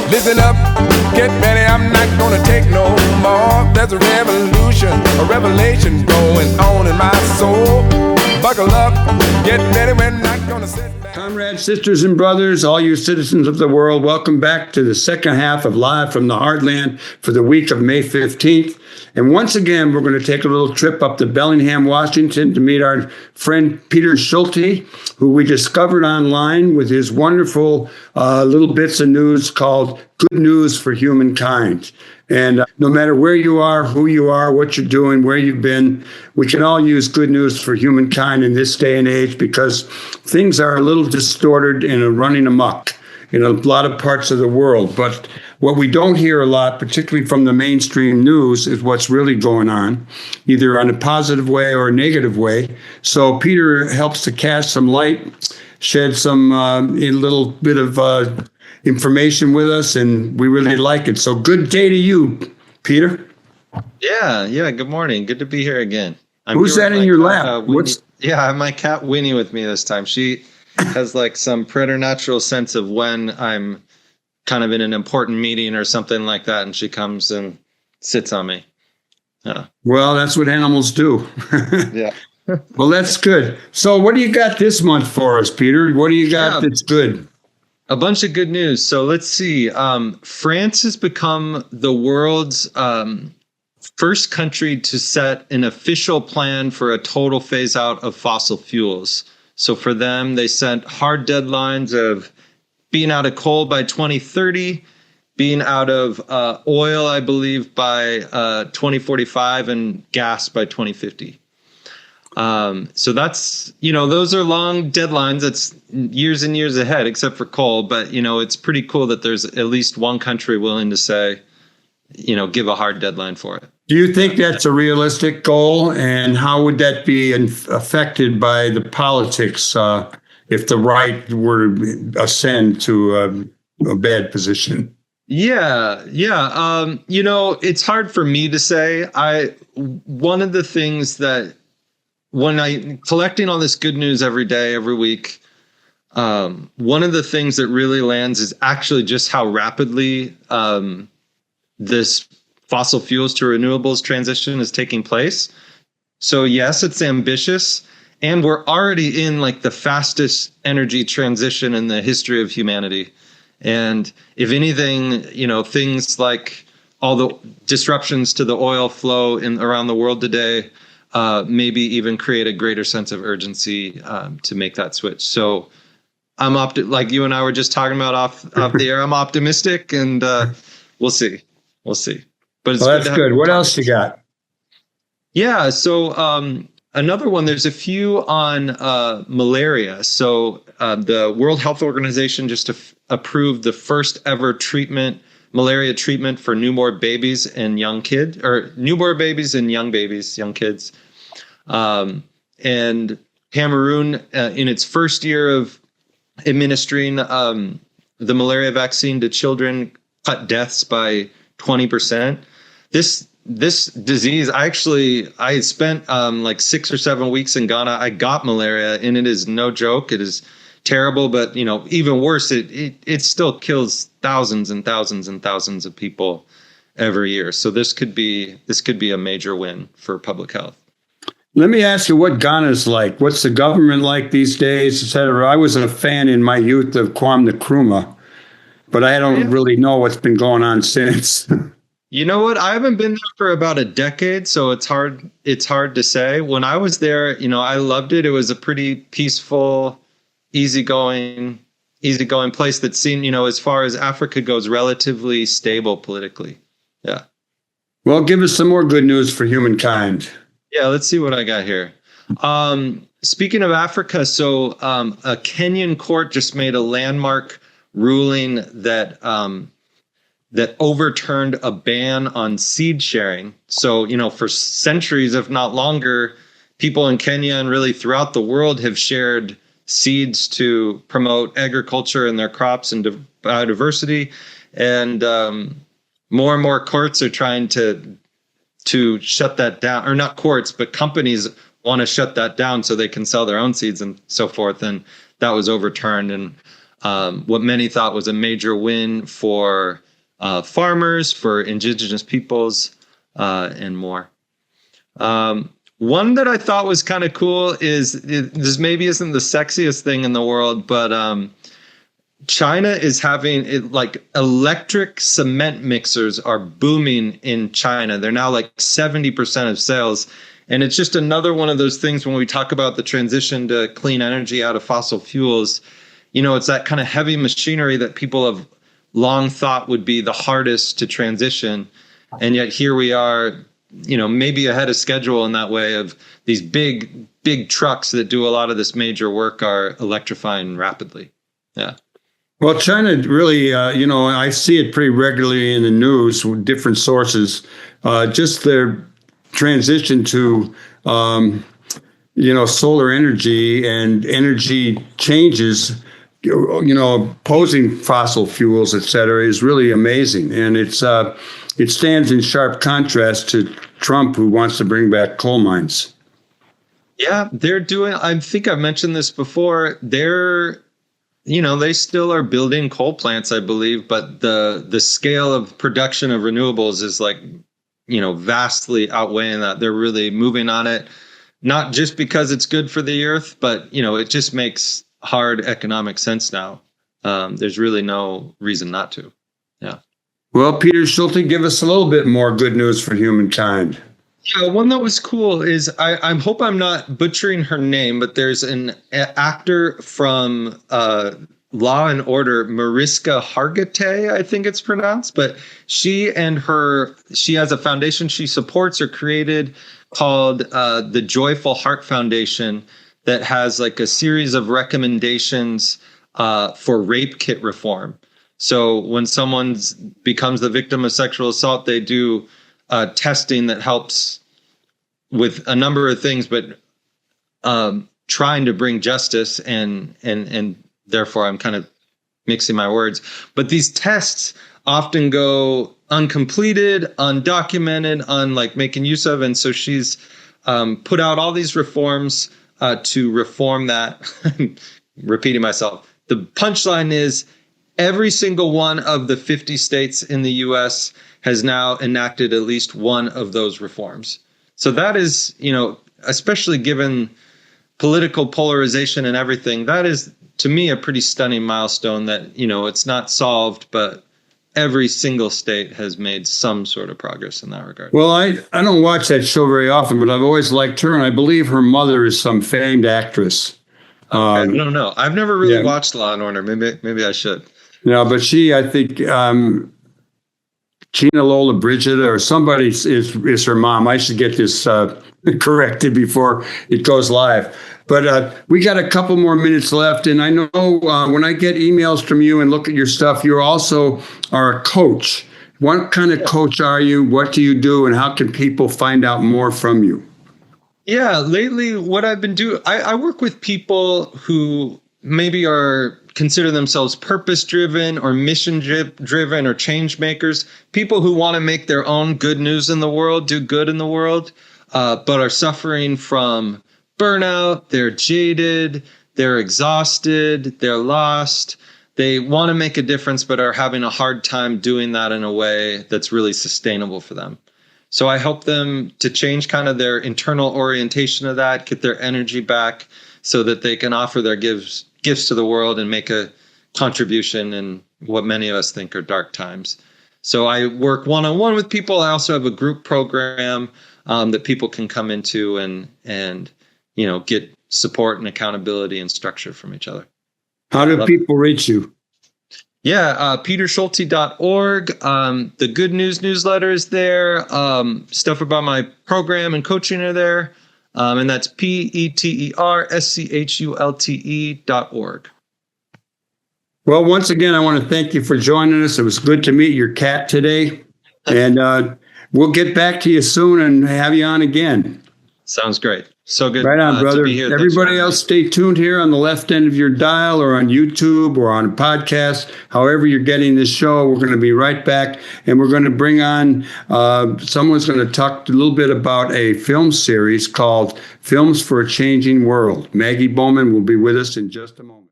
Listen up, get ready, I'm not gonna take no more. There's a revolution, a revelation going on in my soul. Buckle up, get ready, we're not gonna sit back. Comrades, sisters, and brothers, all you citizens of the world, welcome back to the second half of Live from the Heartland for the week of May 15th. And once again, we're going to take a little trip up to Bellingham, Washington to meet our friend Peter Schulte, who we discovered online with his wonderful little bits of news called Good News for Humankind. And no matter where you are, who you are, what you're doing, where you've been, we can all use good news for humankind in this day and age because things are a little distorted and are running amok in a lot of parts of the world. But what we don't hear a lot, particularly from the mainstream news, is what's really going on, either in a positive way or a negative way. So Peter helps to cast some light, shed some a little bit of information with us, and we really like it. So good day to you, Peter. Yeah. Good morning. Good to be here again. Who's that in your lap? I have my cat Winnie with me this time. She has like some preternatural sense of when I'm kind of in an important meeting or something like that, and she comes and sits on me. Yeah. Well, that's what animals do. Yeah. Well, that's good. So what do you got this month for us, Peter? What do you got that's good? A bunch of good news. So let's see. France has become the world's first country to set an official plan for a total phase out of fossil fuels. So for them, they set hard deadlines of being out of coal by 2030, being out of oil, I believe, by 2045, and gas by 2050. So that's, those are long deadlines. That's years and years ahead, except for coal. But, it's pretty cool that there's at least one country willing to say, give a hard deadline for it. Do you think that's a realistic goal? And how would that be affected by the politics if the right were to ascend to a bad position? Yeah. It's hard for me to say. One of the things that when I collecting all this good news every day, every week, one of the things that really lands is actually just how rapidly this fossil fuels to renewables transition is taking place. So yes, it's ambitious, and we're already in like the fastest energy transition in the history of humanity. And if anything, things like all the disruptions to the oil flow around the world today, maybe even create a greater sense of urgency to make that switch. So I'm like you and I were just talking about off the air. I'm optimistic, and we'll see. But it's that's good. What else you got? Yeah. So another one. There's a few on malaria. So the World Health Organization just approved the first ever malaria treatment for newborn babies and young kids. Young kids. And Cameroon, in its first year of administering the malaria vaccine to children, cut deaths by 20%. This disease, I spent like 6 or 7 weeks in Ghana. I got malaria, and it is no joke. It is terrible, but even worse, it still kills thousands and thousands and thousands of people every year. So this could be a major win for public health. Let me ask you what Ghana's like. What's the government like these days, et cetera? I was a fan in my youth of Kwame Nkrumah, but I don't really know what's been going on since. You know what? I haven't been there for about a decade, so it's hard to say. When I was there, I loved it. It was a pretty peaceful, easygoing place that seemed, as far as Africa goes, relatively stable politically. Yeah. Well, give us some more good news for humankind. Yeah, let's see what I got here. Speaking of Africa, so a Kenyan court just made a landmark ruling that overturned a ban on seed sharing. So, for centuries, if not longer, people in Kenya and really throughout the world have shared seeds to promote agriculture and their crops and biodiversity. And more and more courts are trying to shut that down, or not courts, but companies want to shut that down so they can sell their own seeds and so forth. And that was overturned. And what many thought was a major win for farmers, for indigenous peoples, and more. One that I thought was kind of cool is, this maybe isn't the sexiest thing in the world, but China is having electric cement mixers are booming in China. They're now like 70% of sales. And it's just another one of those things when we talk about the transition to clean energy out of fossil fuels. It's that kind of heavy machinery that people have long thought would be the hardest to transition. And yet here we are, maybe ahead of schedule in that way, of these big trucks that do a lot of this major work are electrifying rapidly. Yeah. Well, China really, I see it pretty regularly in the news with different sources, just their transition to, solar energy and energy changes, opposing fossil fuels, et cetera, is really amazing. And it stands in sharp contrast to Trump, who wants to bring back coal mines. Yeah, they're doing, I think I've mentioned this before, they still are building coal plants, I believe, but the scale of production of renewables is vastly outweighing that. They're really moving on it, not just because it's good for the earth, but, it just makes hard economic sense now. There's really no reason not to. Yeah. Well, Peter Schulte, give us a little bit more good news for humankind. Yeah, one that was cool is, I hope I'm not butchering her name, but there's an actor from Law and Order, Mariska Hargitay, I think it's pronounced, but she has a foundation she supports or created called the Joyful Heart Foundation that has like a series of recommendations for rape kit reform. So when someone becomes the victim of sexual assault, they do testing that helps with a number of things, but trying to bring justice and therefore I'm kind of mixing my words. But these tests often go uncompleted, undocumented, making use of. And so she's put out all these reforms to reform that. Repeating myself. The punchline is every single one of the 50 states in the U.S. has now enacted at least one of those reforms. So that is, especially given political polarization and everything, that is, to me, a pretty stunning milestone that, it's not solved, but every single state has made some sort of progress in that regard. Well, I don't watch that show very often, but I've always liked her, and I believe her mother is some famed actress. I don't know. I've never really watched Law and Order. Maybe I should. No, but I think Gina Lola Brigida or somebody is her mom. I should get this corrected before it goes live. But we got a couple more minutes left. And I know when I get emails from you and look at your stuff, you also are a coach. What kind of coach are you? What do you do? And how can people find out more from you? Yeah, lately what I've been doing, I work with people who maybe consider themselves purpose-driven or mission-driven or change makers, people who want to make their own good news in the world, do good in the world, but are suffering from burnout, they're jaded, they're exhausted, they're lost. They want to make a difference, but are having a hard time doing that in a way that's really sustainable for them. So I help them to change kind of their internal orientation of that, get their energy back so that they can offer their gifts to the world and make a contribution in what many of us think are dark times. So I work one-on-one with people. I also have a group program that people can come into and get support and accountability and structure from each other. How do people reach you? Yeah, peterschulte.org. The Good News newsletter is there. Stuff about my program and coaching are there. And that's peterschulte.org. Well, once again, I want to thank you for joining us. It was good to meet your cat today. And we'll get back to you soon and have you on again. Sounds great. So good. Right on, brother. Everybody else, stay tuned here on the left end of your dial or on YouTube or on a podcast. However you're getting this show, we're going to be right back. And we're going to bring on, someone's going to talk a little bit about a film series called Films for a Changing World. Maggie Bowman will be with us in just a moment.